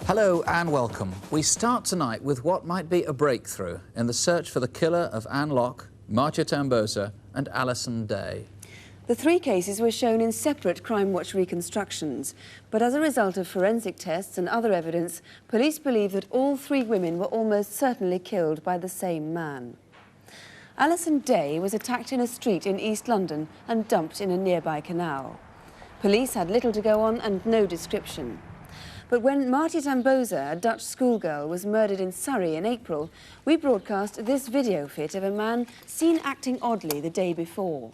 Hello and welcome. We start tonight with what might be a breakthrough in the search for the killer of Anne Locke, Marcia Tamboza and Alison Day. The three cases were shown in separate Crimewatch reconstructions, but as a result of forensic tests and other evidence, police believe that all three women were almost certainly killed by the same man. Alison Day was attacked in a street in East London and dumped in a nearby canal. Police had little to go on and no description. But when Marcia Tamboza, a Dutch schoolgirl, was murdered in Surrey in April, we broadcast this video fit of a man seen acting oddly the day before.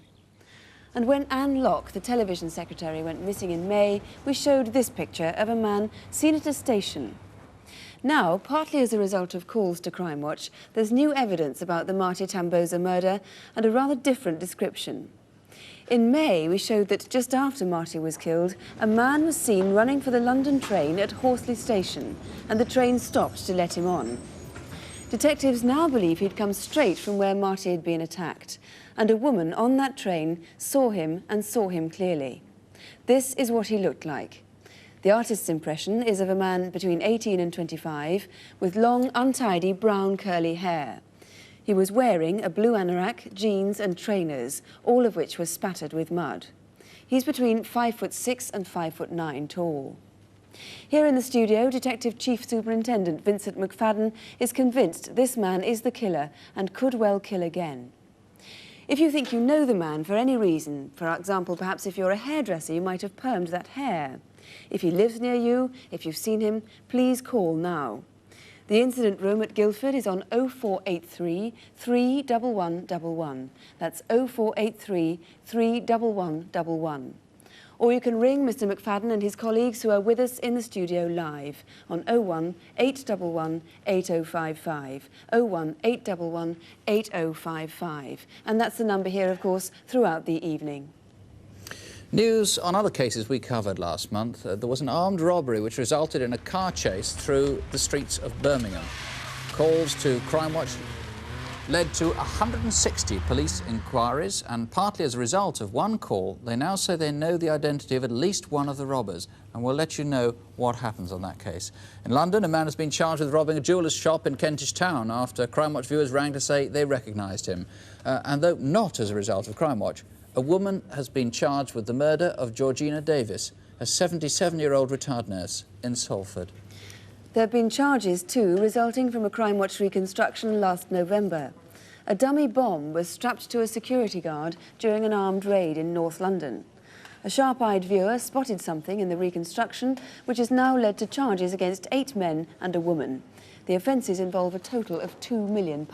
And when Anne Locke, the television secretary, went missing in May, we showed this picture of a man seen at a station. Now, partly as a result of calls to Crimewatch, there's new evidence about the Marcia Tamboza murder and a rather different description. In May, we showed that just after Marcia was killed, a man was seen running for the London train at Horsley Station, and the train stopped to let him on. Detectives now believe he'd come straight from where Marcia had been attacked, and a woman on that train saw him and saw him clearly. This is what he looked like. The artist's impression is of a man between 18 and 25, with long, untidy, brown, curly hair. He was wearing a blue anorak, jeans and trainers, all of which were spattered with mud. He's between 5'6" and 5'9" tall. Here in the studio, Detective Chief Superintendent Vincent McFadden is convinced this man is the killer and could well kill again. If you think you know the man for any reason, for example, perhaps if you're a hairdresser, you might have permed that hair. If he lives near you, if you've seen him, please call now. The incident room at Guildford is on 0483 31111. That's 0483 31111. Or you can ring Mr. McFadden and his colleagues who are with us in the studio live on 01 811 8055, 01 811 8055. And that's the number here, of course, throughout the evening. News on other cases we covered last month. There was an armed robbery which resulted in a car chase through the streets of Birmingham. Calls to Crimewatch led to 160 police inquiries, and partly as a result of one call, they now say they know the identity of at least one of the robbers, and we'll let you know what happens on that case. In London, a man has been charged with robbing a jeweller's shop in Kentish Town after Crimewatch viewers rang to say they recognised him. And though not as a result of Crimewatch, a woman has been charged with the murder of Georgina Davis, a 77-year-old retired nurse in Salford. There have been charges, too, resulting from a Crimewatch reconstruction last November. A dummy bomb was strapped to a security guard during an armed raid in North London. A sharp-eyed viewer spotted something in the reconstruction, which has now led to charges against 8 men and a woman. The offences involve a total of £2 million.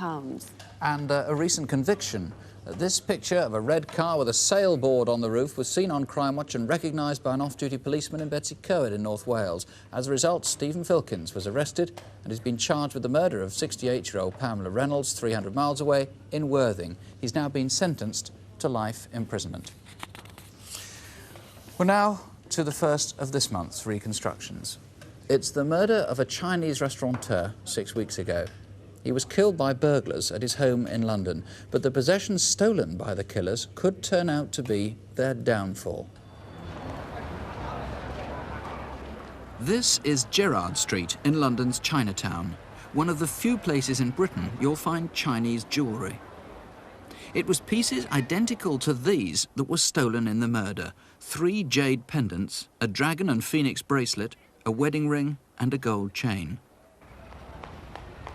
And a recent conviction. This picture of a red car with a sailboard on the roof was seen on Crimewatch and recognised by an off-duty policeman in Betsy Coed in North Wales. As a result, Stephen Filkins was arrested and has been charged with the murder of 68-year-old Pamela Reynolds, 300 miles away, in Worthing. He's now been sentenced to life imprisonment. We're now to the first of this month's reconstructions. It's the murder of a Chinese restaurateur 6 weeks ago. He was killed by burglars at his home in London, but the possessions stolen by the killers could turn out to be their downfall. This is Gerrard Street in London's Chinatown, one of the few places in Britain you'll find Chinese jewellery. It was pieces identical to these that were stolen in the murder: 3 jade pendants, a dragon and phoenix bracelet, a wedding ring and a gold chain.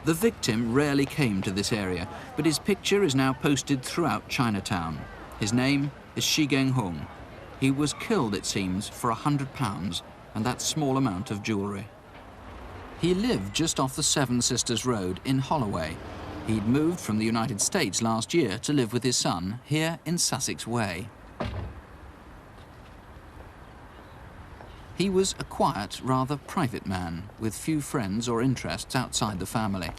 The victim rarely came to this area, but his picture is now posted throughout Chinatown. His name is Shi Genghong. He was killed, it seems, for £100 and that small amount of jewellery. He lived just off the Seven Sisters Road in Holloway. He'd moved from the United States last year to live with his son here in Sussex Way. He was a quiet, rather private man, with few friends or interests outside the family.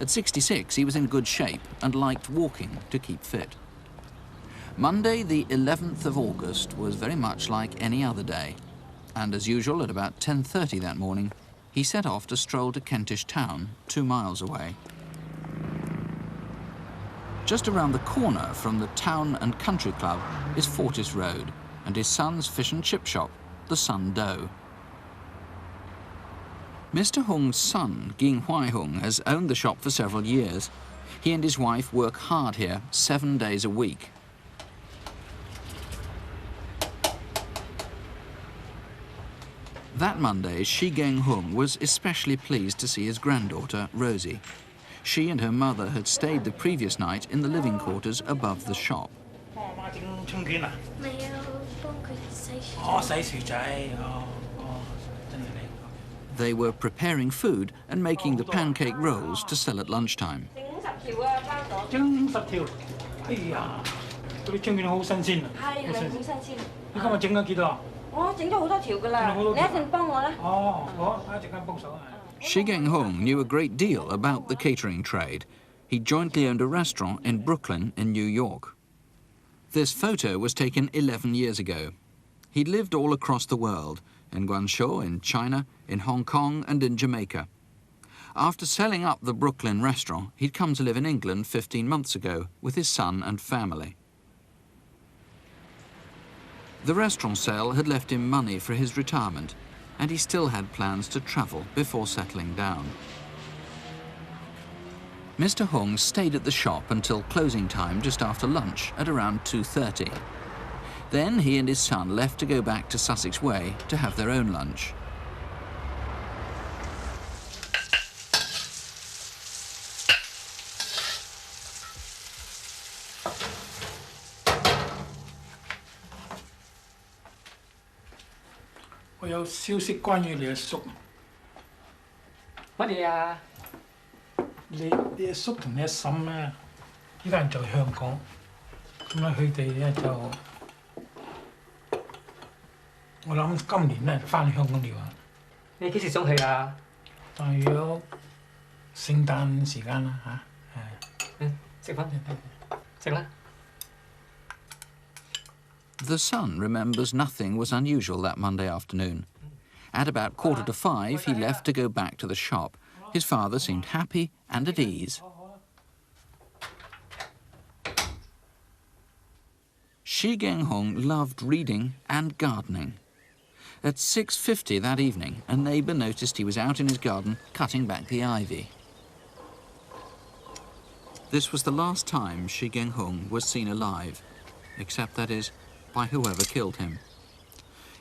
At 66, he was in good shape and liked walking to keep fit. Monday, the 11th of August, was very much like any other day. And as usual, at about 10:30 that morning, he set off to stroll to Kentish Town, 2 miles away. Just around the corner from the Town and Country Club is Fortis Road and his son's fish and chip shop, the Sun Doe. Mr. Hung's son, Ging Huai Hung, has owned the shop for several years. He and his wife work hard here 7 days a week. That Monday, Shi Geng Hung was especially pleased to see his granddaughter, Rosie. She and her mother had stayed the previous night in the living quarters above the shop. They were preparing food and making the pancake rolls to sell at lunchtime. Shi Geng Hung knew a great deal about the catering trade. He jointly owned a restaurant in Brooklyn in New York. This photo was taken 11 years ago. He'd lived all across the world, in Guangzhou, in China, in Hong Kong and in Jamaica. After selling up the Brooklyn restaurant, he'd come to live in England 15 months ago with his son and family. The restaurant sale had left him money for his retirement, and he still had plans to travel before settling down. Mr. Hung stayed at the shop until closing time just after lunch at around 2:30. Then he and his son left to go back to Sussex Way to have their own lunch. I have news about your son. What is it? Your son and your son now in Hong Kong. So they I think this year will come back to Hong Kong. You when are you going? 大約聖誕時間啦嚇。食飯，食啦。 The son remembers nothing was unusual that Monday afternoon. At about 4:45, he left to go back to the shop. His father seemed happy and at ease. Shi Geng Hung loved reading and gardening. At 6:50 that evening, a neighbour noticed he was out in his garden cutting back the ivy. This was the last time Shi Geng Hung was seen alive, except, that is, by whoever killed him.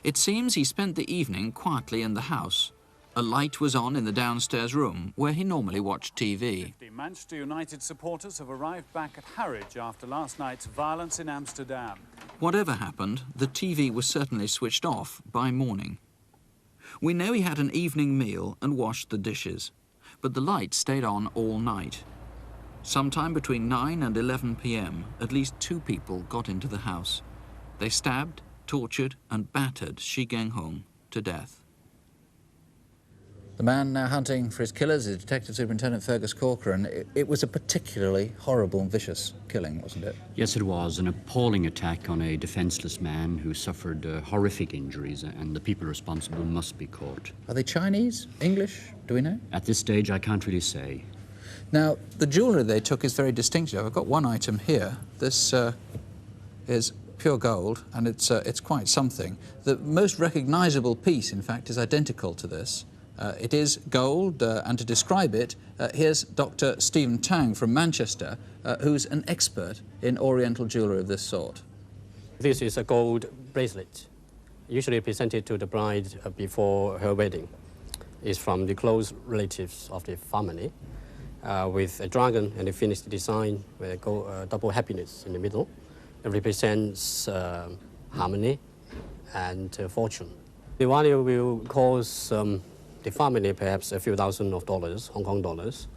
It seems he spent the evening quietly in the house. A light was on in the downstairs room where he normally watched TV. Manchester United supporters have arrived back at Harwich after last night's violence in Amsterdam. Whatever happened, the TV was certainly switched off by morning. We know he had an evening meal and washed the dishes, but the light stayed on all night. Sometime between 9 and 11 p.m, at least 2 people got into the house. They stabbed, tortured and battered Shi Geng Hung to death. The man now hunting for his killers is Detective Superintendent Fergus Corcoran. It was a particularly horrible and vicious killing, wasn't it? Yes, it was. An appalling attack on a defenseless man who suffered horrific injuries, and the people responsible must be caught. Are they Chinese? English? Do we know? At this stage, I can't really say. Now, the jewellery they took is very distinctive. I've got one item here. This is pure gold, and it's quite something. The most recognisable piece, in fact, is identical to this. It is gold, and to describe it, here's Dr. Stephen Tang from Manchester, who's an expert in Oriental jewellery of this sort. This is a gold bracelet, usually presented to the bride before her wedding. It's from the close relatives of the family, with a dragon and a finished design with a double happiness in the middle. It represents harmony and fortune. The value will cost the family perhaps a few thousand of dollars, Hong Kong dollars,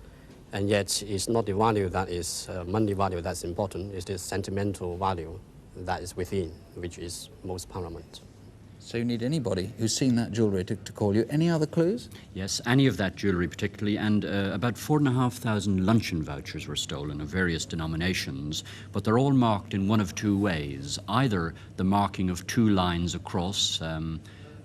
and yet it's not the value that is money value that's important, it's the sentimental value that is within, which is most paramount. So you need anybody who's seen that jewellery to call you. Any other clues? Yes, any of that jewellery particularly, and about 4,500 luncheon vouchers were stolen of various denominations, but they're all marked in one of 2 ways. Either the marking of 2 lines across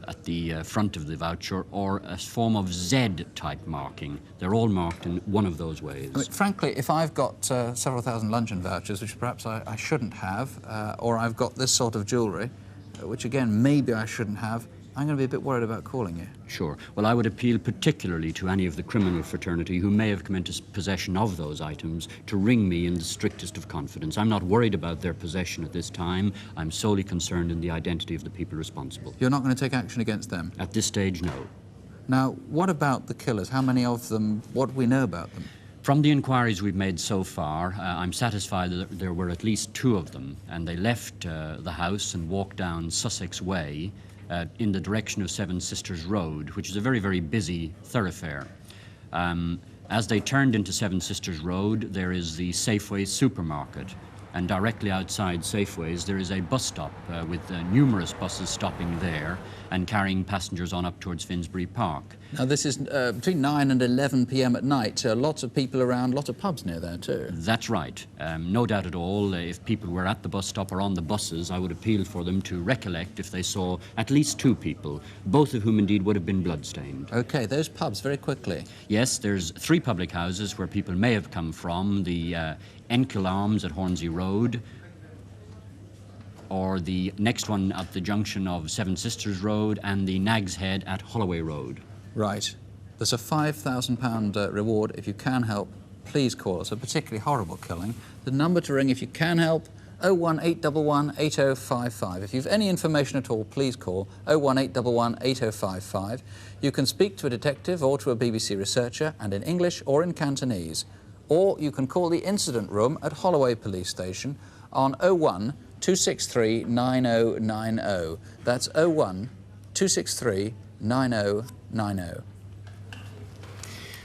at the front of the voucher, or a form of Z-type marking. They're all marked in one of those ways. I mean, frankly, if I've got several thousand luncheon vouchers, which perhaps I shouldn't have, or I've got this sort of jewellery, which again, maybe I shouldn't have, I'm going to be a bit worried about calling you. Sure. Well, I would appeal particularly to any of the criminal fraternity who may have come into possession of those items to ring me in the strictest of confidence. I'm not worried about their possession at this time. I'm solely concerned in the identity of the people responsible. You're not going to take action against them? At this stage, no. Now, what about the killers? How many of them? What do we know about them? From the inquiries we've made so far, I'm satisfied that there were at least 2 of them, and they left the house and walked down Sussex Way in the direction of Seven Sisters Road, which is a very, very busy thoroughfare. As they turned into Seven Sisters Road, there is the Safeway supermarket, and directly outside Safeway's there is a bus stop with numerous buses stopping there and carrying passengers on up towards Finsbury Park. Now, this is between 9 and 11 p.m. at night. Lots of people around, lots of pubs near there too. That's right. No doubt at all, if people were at the bus stop or on the buses, I would appeal for them to recollect if they saw at least 2 people, both of whom indeed would have been bloodstained. OK, those pubs, very quickly. Yes, there's 3 public houses where people may have come from. The Enkill Arms at Hornsey Road, or the next one at the junction of Seven Sisters Road, and the Nag's Head at Holloway Road. Right. There's a £5,000 reward. If you can help, please call us. A particularly horrible killing. The number to ring if you can help, 01811 8055. If you've any information at all, please call 01811 8055. You can speak to a detective or to a BBC researcher, and in English or in Cantonese. Or you can call the incident room at Holloway Police Station on 01 263 9090. That's 01 263 9090.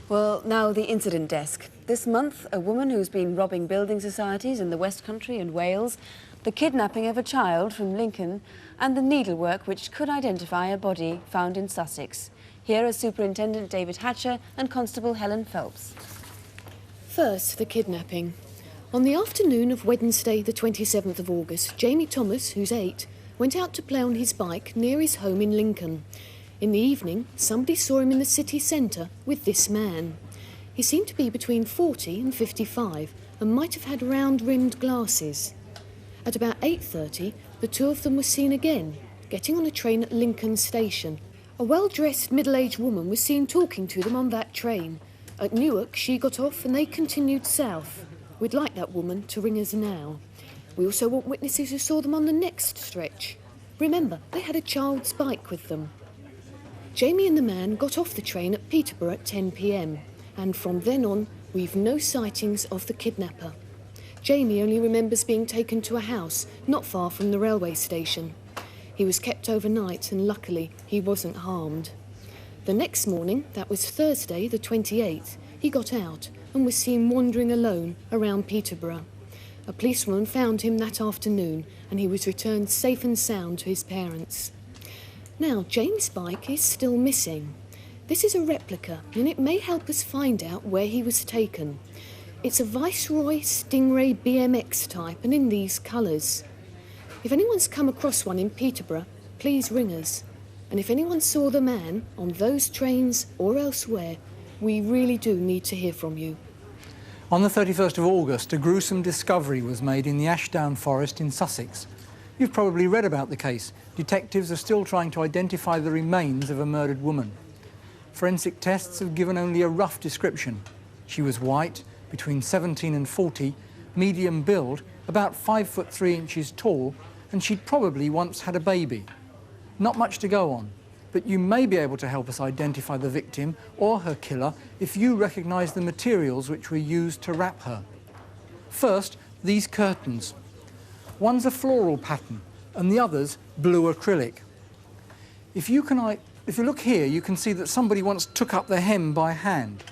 Well, now the incident desk. This month, a woman who's been robbing building societies in the West Country and Wales, the kidnapping of a child from Lincoln, and the needlework which could identify a body found in Sussex. Here are Superintendent David Hatcher and Constable Helen Phelps. First, the kidnapping. On the afternoon of Wednesday, the 27th of August, Jamie Thomas, who's 8, went out to play on his bike near his home in Lincoln. In the evening, somebody saw him in the city centre with this man. He seemed to be between 40 and 55 and might have had round-rimmed glasses. At about 8:30, the 2 of them were seen again, getting on a train at Lincoln Station. A well-dressed middle-aged woman was seen talking to them on that train. At Newark, she got off and they continued south. We'd like that woman to ring us now. We also want witnesses who saw them on the next stretch. Remember, they had a child's bike with them. Jamie and the man got off the train at Peterborough at 10 p.m, and from then on, we've no sightings of the kidnapper. Jamie only remembers being taken to a house not far from the railway station. He was kept overnight and luckily he wasn't harmed. The next morning, that was Thursday the 28th, he got out and was seen wandering alone around Peterborough. A policewoman found him that afternoon and he was returned safe and sound to his parents. Now, James' bike is still missing. This is a replica and it may help us find out where he was taken. It's a Viceroy Stingray BMX type and in these colours. If anyone's come across one in Peterborough, please ring us. And if anyone saw the man on those trains or elsewhere, we really do need to hear from you. On the 31st of August, a gruesome discovery was made in the Ashdown Forest in Sussex. You've probably read about the case. Detectives are still trying to identify the remains of a murdered woman. Forensic tests have given only a rough description. She was white, between 17 and 40, medium build, about 5 foot 3 inches tall, and she'd probably once had a baby. Not much to go on, but you may be able to help us identify the victim or her killer if you recognise the materials which were used to wrap her. First, these curtains. One's a floral pattern and the other's blue acrylic. If you look here, you can see that somebody once took up the hem by hand.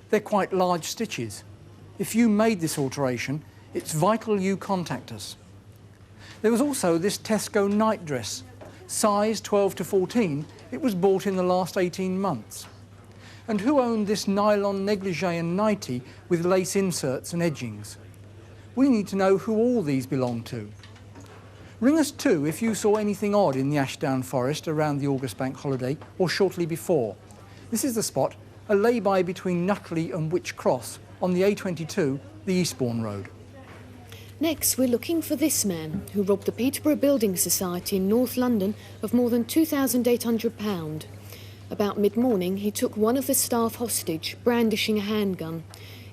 They're quite large stitches. If you made this alteration, it's vital you contact us. There was also this Tesco nightdress. Size 12 to 14, it was bought in the last 18 months. And who owned this nylon negligee and nightie with lace inserts and edgings? We need to know who all these belong to. Ring us too if you saw anything odd in the Ashdown Forest around the August Bank holiday or shortly before. This is the spot, a lay-by between Nutley and Wych Cross on the A22, the Eastbourne Road. Next, we're looking for this man, who robbed the Peterborough Building Society in North London of more than £2,800. About mid-morning, he took one of the staff hostage, brandishing a handgun.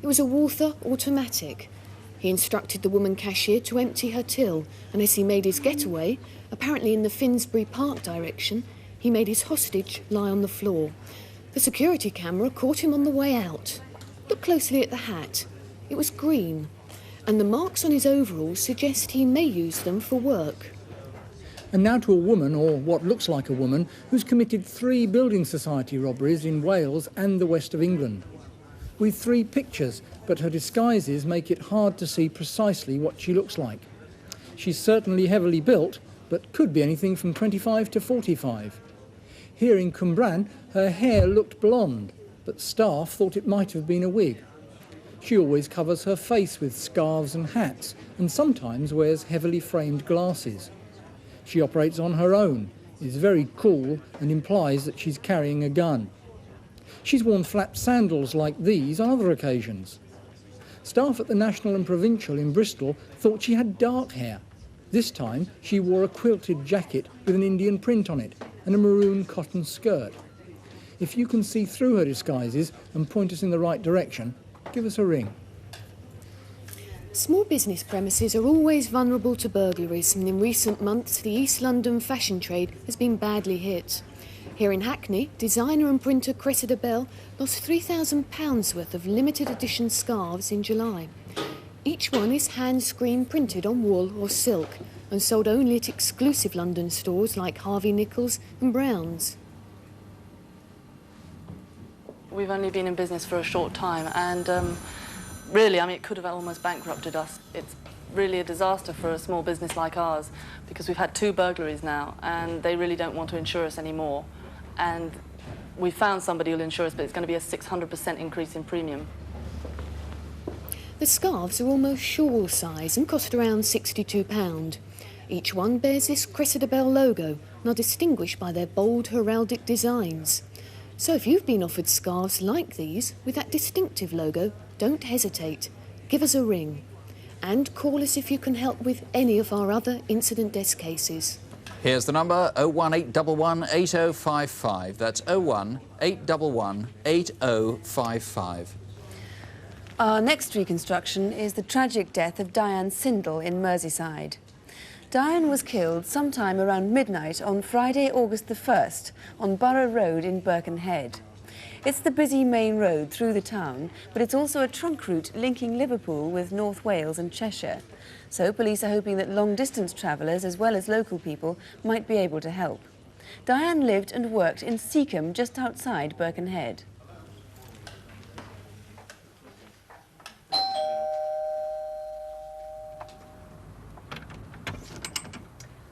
It was a Walther automatic. He instructed the woman cashier to empty her till, and as he made his getaway, apparently in the Finsbury Park direction, he made his hostage lie on the floor. The security camera caught him on the way out. Look closely at the hat. It was green, and the marks on his overalls suggest he may use them for work. And now to a woman, or what looks like a woman, who's committed 3 building society robberies in Wales and the west of England. We've 3 pictures, but her disguises make it hard to see precisely what she looks like. She's certainly heavily built, but could be anything from 25 to 45. Here in Cwmbran, her hair looked blonde, but staff thought it might have been a wig. She always covers her face with scarves and hats, and sometimes wears heavily framed glasses. She operates on her own, is very cool, and implies that she's carrying a gun. She's worn flat sandals like these on other occasions. Staff at the National and Provincial in Bristol thought she had dark hair. This time she wore a quilted jacket with an Indian print on it and a maroon cotton skirt. If you can see through her disguises and point us in the right direction, give us a ring. Small business premises are always vulnerable to burglaries, and in recent months the East London fashion trade has been badly hit. Here in Hackney, designer and printer Cressida Bell lost £3,000 worth of limited edition scarves in July. Each one is hand screen printed on wool or silk and sold only at exclusive London stores like Harvey Nichols and Brown's. We've only been in business for a short time, and really, I mean, it could have almost bankrupted us. It's really a disaster for a small business like ours because we've had 2 burglaries now and they really don't want to insure us anymore. And we found somebody who'll insure us, but it's going to be a 600% increase in premium. The scarves are almost shawl size and cost around £62. Each one bears this Cressida Bell logo and are distinguished by their bold heraldic designs. So if you've been offered scarves like these with that distinctive logo, don't hesitate. Give us a ring. And call us if you can help with any of our other incident desk cases. Here's the number, 01811 8055. That's 01811 8055. Our next reconstruction is the tragic death of Diane Sindel in Merseyside. Diane was killed sometime around midnight on Friday, August the 1st, on Borough Road in Birkenhead. It's the busy main road through the town, but it's also a trunk route linking Liverpool with North Wales and Cheshire. So police are hoping that long-distance travellers, as well as local people, might be able to help. Diane lived and worked in Seacombe, just outside Birkenhead.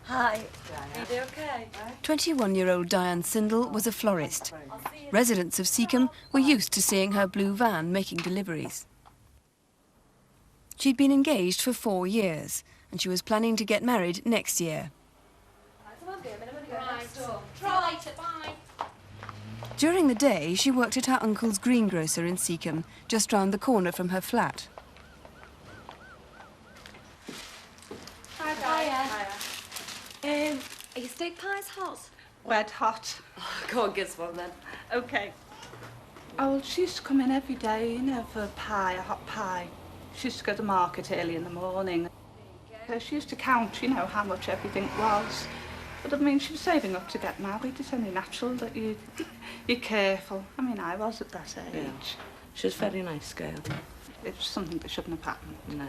Hi. Are you okay? 21-year-old Diane Sindel was a florist. Residents of Seacombe were used to seeing her blue van making deliveries. She'd been engaged for 4 years, and she was planning to get married next year. During the day, she worked at her uncle's greengrocer in Seacombe, just round the corner from her flat. Are your steak pies hot? Red hot. Oh, go on, give us one then. Okay. Oh, well, she used to come in every day, you know, for a pie, a hot pie. She used to go to market early in the morning. So she used to count, you know, how much everything was. But I mean, she was saving up to get married. It's only natural that you're careful. I mean, I was at that age. Yeah. She was a very nice girl. It was something that shouldn't have happened. No.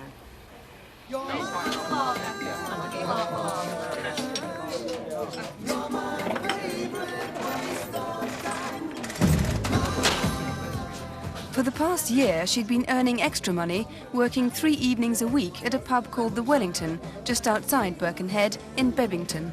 For the past year, she'd been earning extra money, working 3 evenings a week at a pub called the Wellington, just outside Birkenhead in Bebbington.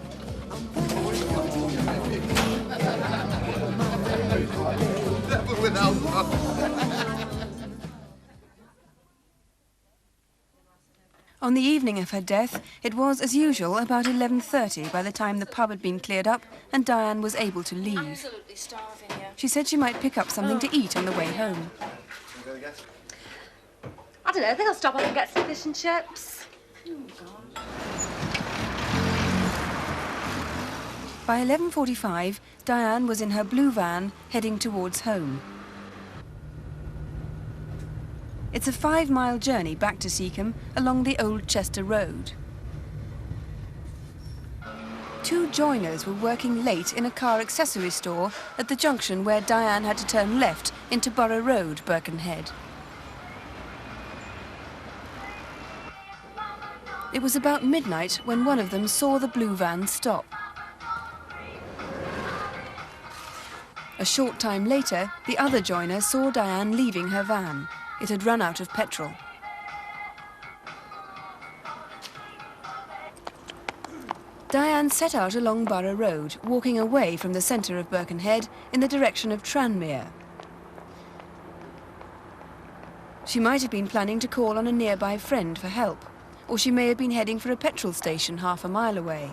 On the evening of her death, it was, as usual, about 11:30 by the time the pub had been cleared up and Diane was able to leave. Absolutely starving you. She said she might pick up something to eat on the way home. I don't know, I think I'll stop off and get some fish and chips. By 11:45, Diane was in her blue van heading towards home. It's a 5-mile journey back to Seacombe along the Old Chester Road. 2 joiners were working late in a car accessory store at the junction where Diane had to turn left into Borough Road, Birkenhead. It was about midnight when one of them saw the blue van stop. A short time later, the other joiner saw Diane leaving her van. It had run out of petrol. Diane set out along Borough Road, walking away from the centre of Birkenhead in the direction of Tranmere. She might have been planning to call on a nearby friend for help, or she may have been heading for a petrol station half a mile away,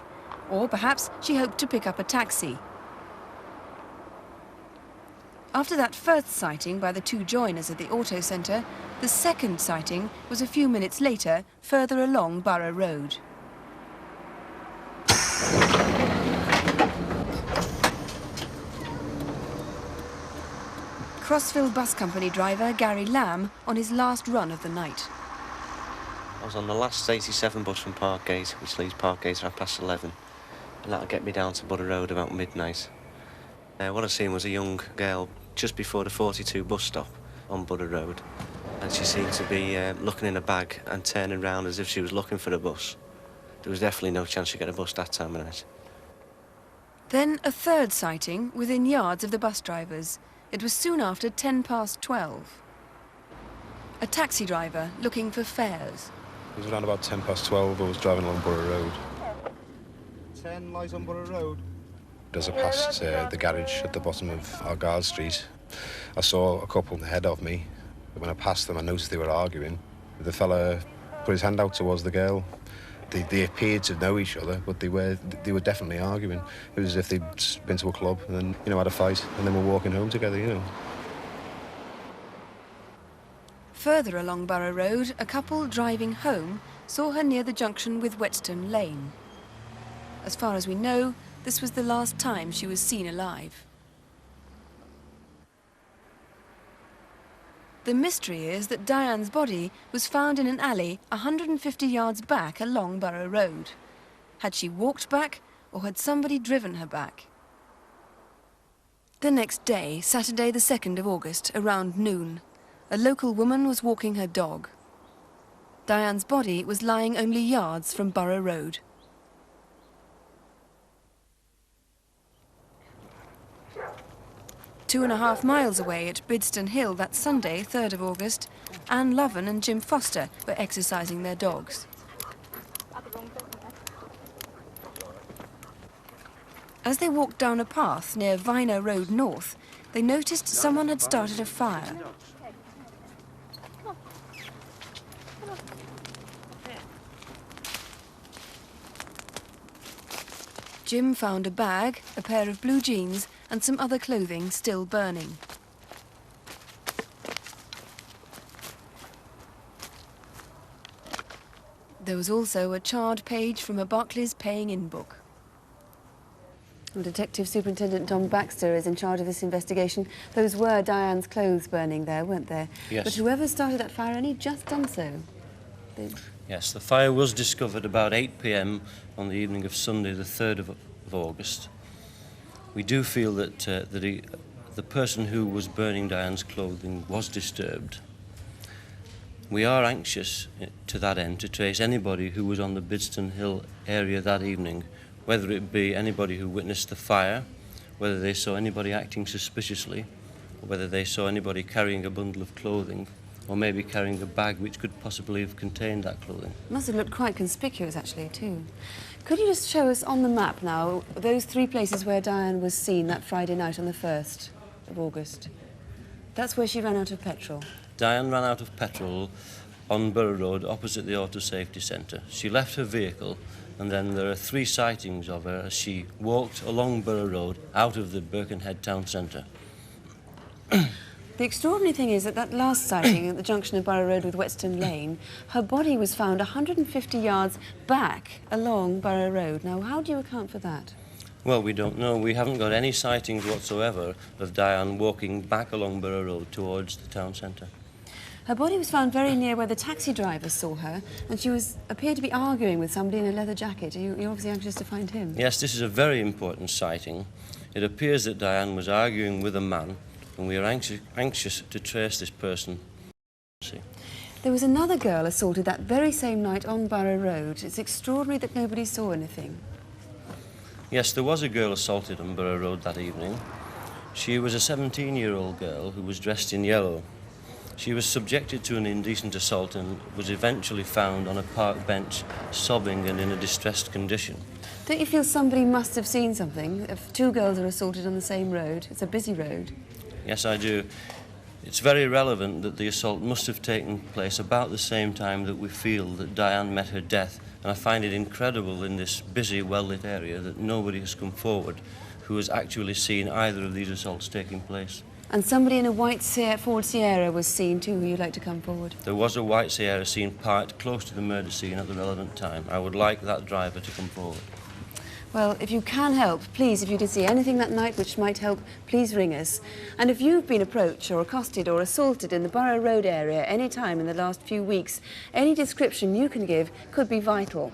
or perhaps she hoped to pick up a taxi. After that first sighting by the 2 joiners at the auto centre, the second sighting was a few minutes later, further along Borough Road. Crossville Bus Company driver Gary Lamb on his last run of the night. I was on the last 87 bus from Parkgate, which leaves Parkgate at 11:30, and that'll get me down to Borough Road about midnight. What I seen was a young girl just before the 42 bus stop on Borough Road, and she seemed to be looking in a bag and turning round as if she was looking for a bus. There was definitely no chance she'd get a bus that time of night. Then a third sighting within yards of the bus drivers. It was soon after 12:10. A taxi driver looking for fares. It was around about 12:10. I was driving along Borough Road. 10 lies on Borough Road. As I passed the garage at the bottom of Argyle Street, I saw a couple ahead of me. When I passed them, I noticed they were arguing. The fella put his hand out towards the girl. They appeared to know each other, but they were definitely arguing. It was as if they'd been to a club and then, had a fight, and then were walking home together, Further along Borough Road, a couple driving home saw her near the junction with Whetstone Lane. As far as we know, this was the last time she was seen alive. The mystery is that Diane's body was found in an alley 150 yards back along Borough Road. Had she walked back, or had somebody driven her back? The next day, Saturday the 2nd of August, around noon, a local woman was walking her dog. Diane's body was lying only yards from Borough Road. Two and a half miles away at Bidston Hill that Sunday, 3rd of August, Anne Loven and Jim Foster were exercising their dogs. As they walked down a path near Viner Road North, they noticed someone had started a fire. Jim found a bag, a pair of blue jeans, and some other clothing still burning. There was also a charred page from a Barclays paying-in book. Well, Detective Superintendent Tom Baxter is in charge of this investigation. Those were Diane's clothes burning there, weren't there? Yes. But whoever started that fire only just done so. Yes, the fire was discovered about 8 p.m. on the evening of Sunday, the 3rd of August. We do feel that the person who was burning Diane's clothing was disturbed. We are anxious to that end to trace anybody who was on the Bidston Hill area that evening, whether it be anybody who witnessed the fire, whether they saw anybody acting suspiciously, or whether they saw anybody carrying a bundle of clothing, or maybe carrying a bag which could possibly have contained that clothing. Must have looked quite conspicuous, actually, too. Could you just show us on the map now those 3 places where Diane was seen that Friday night on the 1st of August? That's where she ran out of petrol. Diane ran out of petrol on Borough Road opposite the Auto Safety Centre. She left her vehicle, and then there are 3 sightings of her as she walked along Borough Road out of the Birkenhead town centre. The extraordinary thing is that that last sighting at the junction of Borough Road with Whetstone Lane, her body was found 150 yards back along Borough Road. Now, how do you account for that? Well, we don't know. We haven't got any sightings whatsoever of Diane walking back along Borough Road towards the town centre. Her body was found very near where the taxi driver saw her, and she appeared to be arguing with somebody in a leather jacket. You're obviously anxious to find him. Yes, this is a very important sighting. It appears that Diane was arguing with a man, and we are anxious to trace this person. There was another girl assaulted that very same night on Borough Road. It's extraordinary that nobody saw anything. Yes, there was a girl assaulted on Borough Road that evening. She was a 17-year-old girl who was dressed in yellow. She was subjected to an indecent assault and was eventually found on a park bench, sobbing and in a distressed condition. Don't you feel somebody must have seen something? If two girls are assaulted on the same road, it's a busy road. Yes, I do. It's very relevant that the assault must have taken place about the same time that we feel that Diane met her death. And I find it incredible in this busy, well-lit area that nobody has come forward who has actually seen either of these assaults taking place. And somebody in a white Ford Sierra was seen too. Who you'd like to come forward? There was a white Sierra seen parked close to the murder scene at the relevant time. I would like that driver to come forward. Well, if you can help, please, if you did see anything that night which might help, please ring us. And if you've been approached or accosted or assaulted in the Borough Road area any time in the last few weeks, any description you can give could be vital.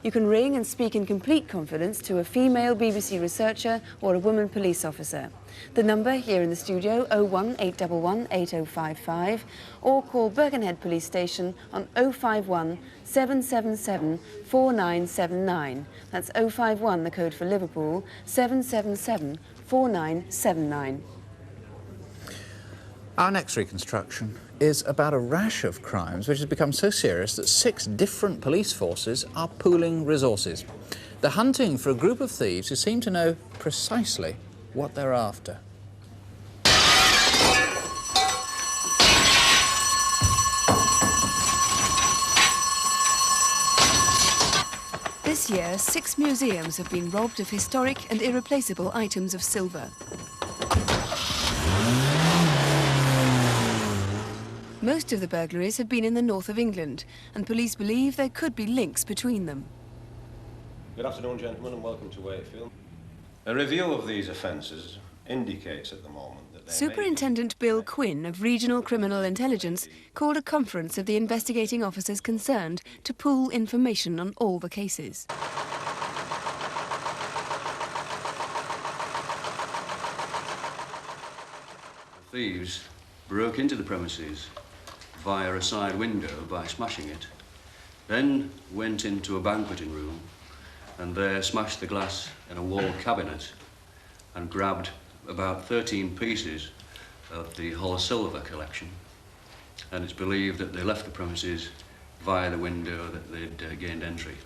You can ring and speak in complete confidence to a female BBC researcher or a woman police officer. The number here in the studio, 01811 8055, or call Birkenhead Police Station on 051 777 4979. That's 051, the code for Liverpool, 777 4979. Our next reconstruction is about a rash of crimes which has become so serious that 6 different police forces are pooling resources. They're hunting for a group of thieves who seem to know precisely what they're after. This year, 6 museums have been robbed of historic and irreplaceable items of silver. Most of the burglaries have been in the north of England, and police believe there could be links between them. Good afternoon, gentlemen, and welcome to Wakefield. A review of these offences indicates at the moment that Superintendent Bill Quinn of Regional Criminal Intelligence called a conference of the investigating officers concerned to pool information on all the cases. Thieves broke into the premises via a side window by smashing it, then went into a banqueting room and there smashed the glass in a wall cabinet and grabbed about 13 pieces of the Hull silver collection. And it's believed that they left the premises via the window that they'd gained entry.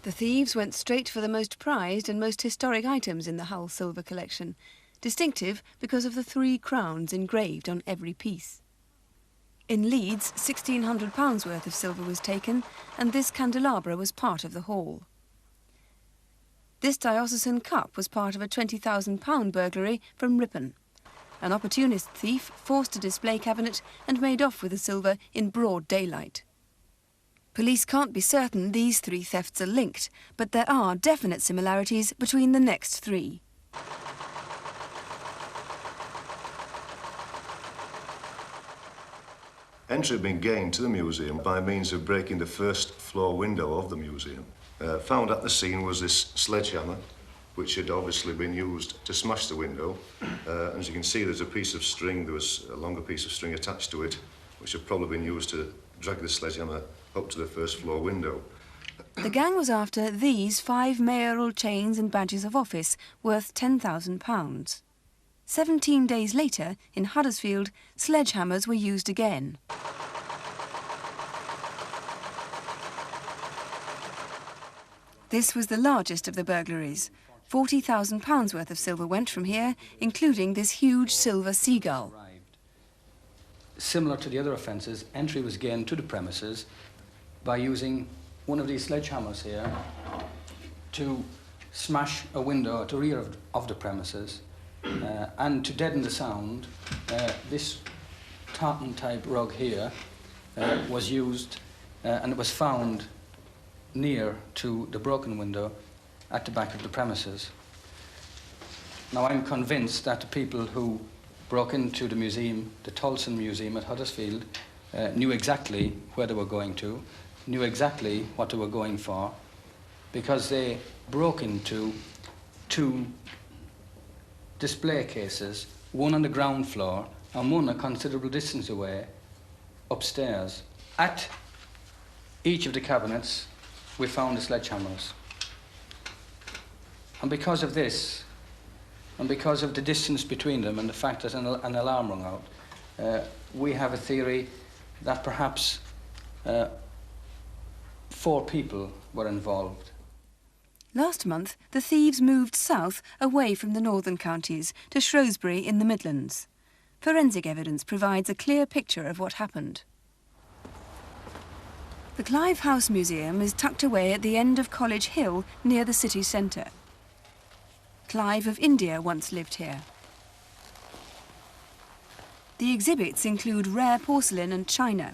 The thieves went straight for the most prized and most historic items in the Hull silver collection, distinctive because of the 3 crowns engraved on every piece. In Leeds, £1,600 worth of silver was taken, and this candelabra was part of the haul. This diocesan cup was part of a £20,000 burglary from Ripon. An opportunist thief forced a display cabinet and made off with the silver in broad daylight. Police can't be certain these 3 thefts are linked, but there are definite similarities between the next 3. Entry had been gained to the museum by means of breaking the first floor window of the museum. Found at the scene was this sledgehammer, which had obviously been used to smash the window. As you can see, there's a piece of string, there was a longer piece of string attached to it, which had probably been used to drag the sledgehammer up to the first floor window. The gang was after these 5 mayoral chains and badges of office worth £10,000. 17 days later, in Huddersfield, sledgehammers were used again. This was the largest of the burglaries. £40,000 worth of silver went from here, including this huge silver seagull. Similar to the other offences, entry was gained to the premises by using one of these sledgehammers here to smash a window at the rear of the premises, and to deaden the sound, this tartan-type rug here was used and it was found near to the broken window at the back of the premises. Now, I'm convinced that the people who broke into the museum, the Tolson Museum at Huddersfield, knew exactly where they were going to, knew exactly what they were going for, because they broke into 2 display cases, one on the ground floor and one a considerable distance away upstairs. At each of the cabinets, we found the sledgehammers. And because of this, and because of the distance between them and the fact that an alarm rang out, we have a theory that perhaps 4 people were involved. Last month, the thieves moved south away from the northern counties to Shrewsbury in the Midlands. Forensic evidence provides a clear picture of what happened. The Clive House Museum is tucked away at the end of College Hill near the city centre. Clive of India once lived here. The exhibits include rare porcelain and china,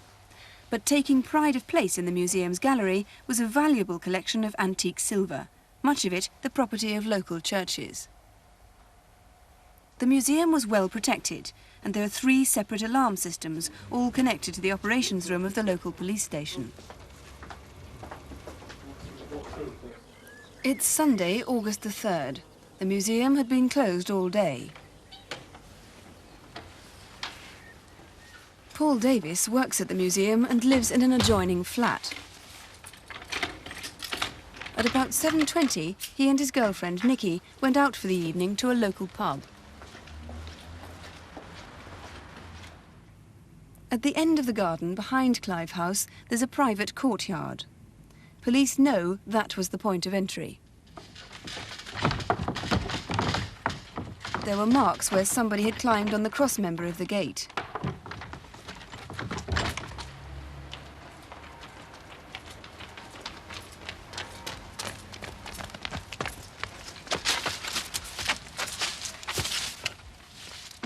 but taking pride of place in the museum's gallery was a valuable collection of antique silver, much of it the property of local churches. The museum was well protected, and there are 3 separate alarm systems, all connected to the operations room of the local police station. It's Sunday, August the 3rd. The museum had been closed all day. Paul Davis works at the museum and lives in an adjoining flat. At about 7:20, he and his girlfriend, Nikki, went out for the evening to a local pub. At the end of the garden, behind Clive House, there's a private courtyard. Police know that was the point of entry. There were marks where somebody had climbed on the cross member of the gate.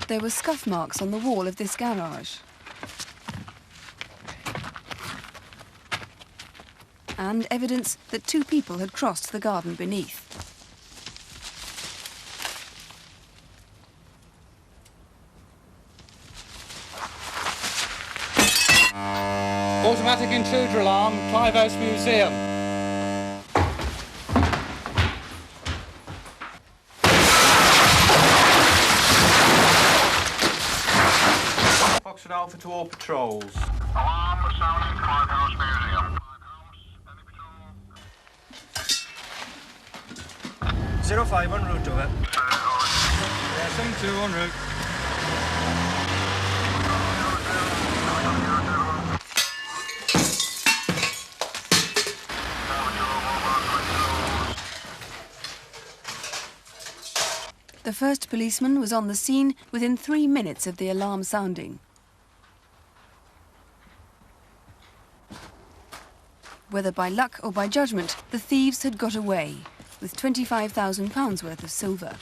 There were scuff marks on the wall of this garage. And evidence that 2 people had crossed the garden beneath. Automatic intruder alarm, Clive House Museum. Foxtrot Alpha to all patrols. Alarm sounding Clive House Museum. 05 en route over. Yeah, 72 en route. The first policeman was on the scene within 3 minutes of the alarm sounding. Whether by luck or by judgment, the thieves had got away with £25,000 worth of silver.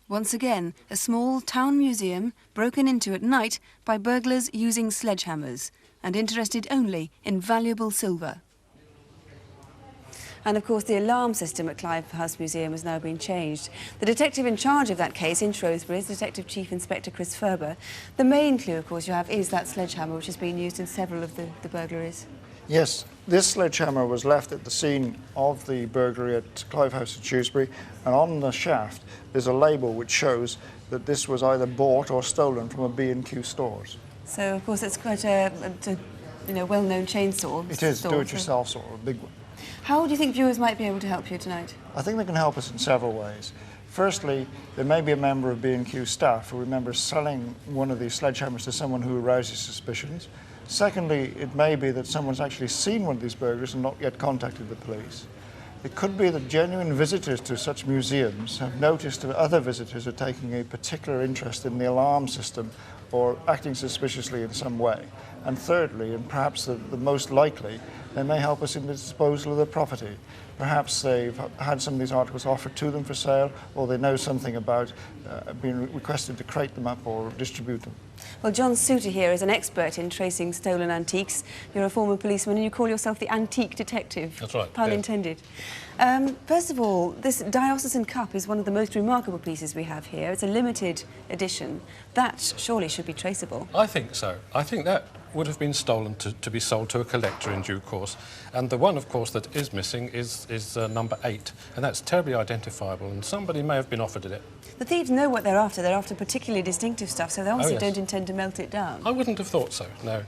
Once again, a small town museum broken into at night by burglars using sledgehammers and interested only in valuable silver. And of course, the alarm system at Clive House Museum has now been changed. The detective in charge of that case in Shrewsbury is Detective Chief Inspector Chris Ferber. The main clue, of course, you have is that sledgehammer, which has been used in several of the burglaries. Yes, this sledgehammer was left at the scene of the burglary at Clive House in Shrewsbury, and on the shaft there's a label which shows that this was either bought or stolen from a B&Q stores. So, of course, it's quite a well-known chainsaw. It is, do-it-yourself sort of a big one. How do you think viewers might be able to help you tonight? I think they can help us in several ways. Firstly, there may be a member of B&Q staff who remembers selling one of these sledgehammers to someone who arouses suspicions. Secondly, it may be that someone's actually seen one of these burglars and not yet contacted the police. It could be that genuine visitors to such museums have noticed that other visitors are taking a particular interest in the alarm system or acting suspiciously in some way. And thirdly, and perhaps the most likely, they may help us in the disposal of the property. Perhaps they've had some of these articles offered to them for sale, or they know something about being requested to crate them up or distribute them. Well, John Souter here is an expert in tracing stolen antiques. You're a former policeman and you call yourself the antique detective. That's right. Pun yeah. intended. First of all, this diocesan cup is one of the most remarkable pieces we have here. It's a limited edition. That surely should be traceable. I think so. I think that would have been stolen to be sold to a collector in due course. And the one, of course, that is missing is number 8, and that's terribly identifiable, and somebody may have been offered it. The thieves know what they're after. They're after particularly distinctive stuff, so they obviously yes. don't intend to melt it down. I wouldn't have thought so, no.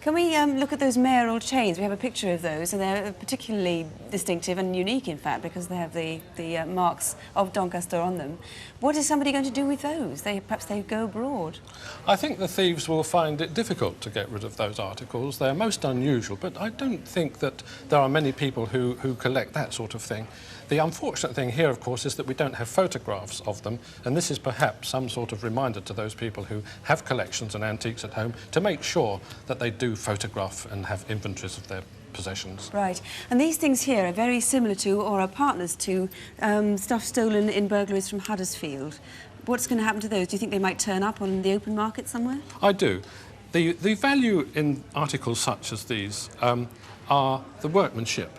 Can we look at those mayoral chains? We have a picture of those, and they're particularly distinctive and unique, in fact, because they have the marks of Doncaster on them. What is somebody going to do with those? Perhaps they go abroad. I think the thieves will find it difficult to get rid of those articles. They're most unusual, but I don't think that there are many people who collect that sort of thing. The unfortunate thing here, of course, is that we don't have photographs of them, and this is perhaps some sort of reminder to those people who have collections and antiques at home to make sure that they do photograph and have inventories of their possessions. Right. And these things here are very similar to, or are partners to, stuff stolen in burglaries from Huddersfield. What's going to happen to those? Do you think they might turn up on the open market somewhere? I do. The value in articles such as these are the workmanship,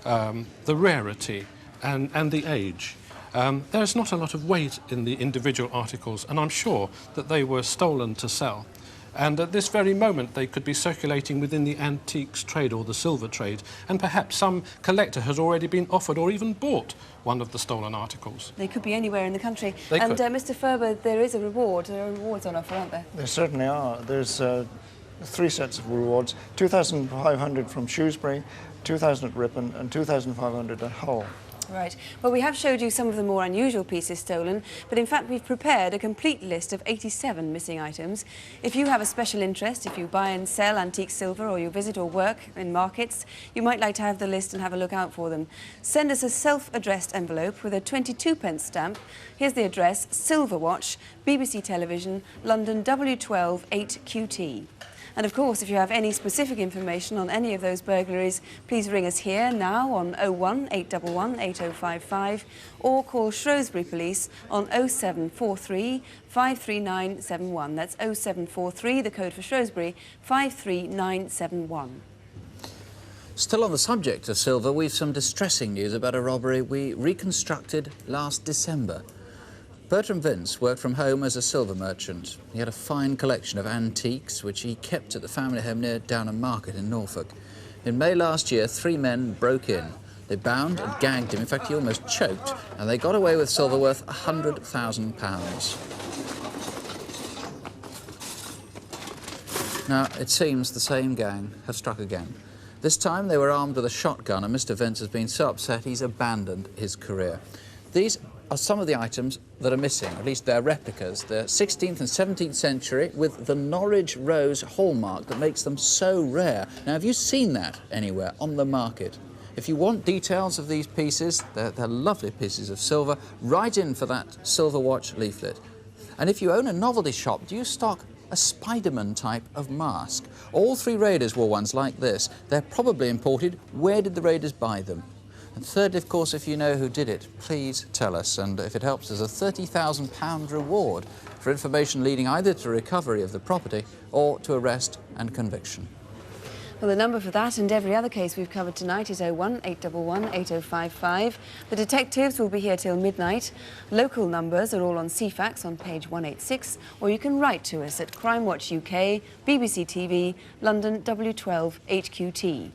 the rarity, and the age. There's not a lot of weight in the individual articles, and I'm sure that they were stolen to sell. And at this very moment, they could be circulating within the antiques trade or the silver trade, and perhaps some collector has already been offered or even bought one of the stolen articles. They could be anywhere in the country. They and could. Mr. Ferber, there is a reward. There are rewards on offer, aren't there? There certainly are. There's 3 sets of rewards: 2,500 from Shrewsbury, 2,000 at Ripon, and 2,500 at Hull. Right. Well, we have showed you some of the more unusual pieces stolen, but in fact we've prepared a complete list of 87 missing items. If you have a special interest, if you buy and sell antique silver, or you visit or work in markets, you might like to have the list and have a look out for them. Send us a self-addressed envelope with a 22p stamp. Here's the address: Silverwatch, BBC Television, London W12 8QT. And of course, if you have any specific information on any of those burglaries, please ring us here now on 01 811 8055 or call Shrewsbury Police on 0743 53971. That's 0743, the code for Shrewsbury, 53971. Still on the subject of silver, we've some distressing news about a robbery we reconstructed last December. Bertram Vince worked from home as a silver merchant. He had a fine collection of antiques, which he kept at the family home near Downham Market in Norfolk. In May last year, 3 men broke in. They bound and gagged him. In fact, he almost choked, and they got away with silver worth £100,000. Now, it seems the same gang have struck again. This time, they were armed with a shotgun, and Mr. Vince has been so upset he's abandoned his career. These are some of the items that are missing, at least they're replicas. They're 16th and 17th century with the Norwich Rose hallmark that makes them so rare. Now, have you seen that anywhere on the market? If you want details of these pieces, they're lovely pieces of silver, write in for that Silverwatch leaflet. And if you own a novelty shop, do you stock a Spider-Man type of mask? All 3 raiders wore ones like this. They're probably imported. Where did the raiders buy them? And thirdly, of course, if you know who did it, please tell us. And if it helps, there's a £30,000 reward for information leading either to recovery of the property or to arrest and conviction. Well, the number for that and every other case we've covered tonight is 01 811 8055. The detectives will be here till midnight. Local numbers are all on CFAX on page 186, or you can write to us at Crimewatch UK, BBC TV, London W12 8QT.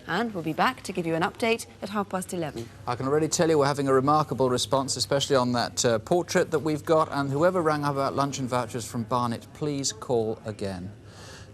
And we'll be back to give you an update at 11:30. I can already tell you we're having a remarkable response, especially on that portrait that we've got, and whoever rang up about luncheon vouchers from Barnet, please call again.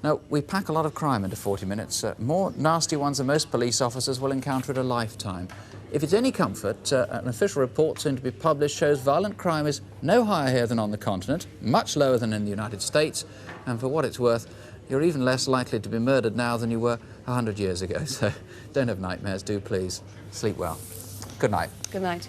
Now, we pack a lot of crime into 40 minutes, more nasty ones than most police officers will encounter in a lifetime. If it's any comfort, an official report soon to be published shows violent crime is no higher here than on the continent, much lower than in the United States, and for what it's worth, you're even less likely to be murdered now than you were 100 years ago. So don't have nightmares, do please. Sleep well. Good night. Good night.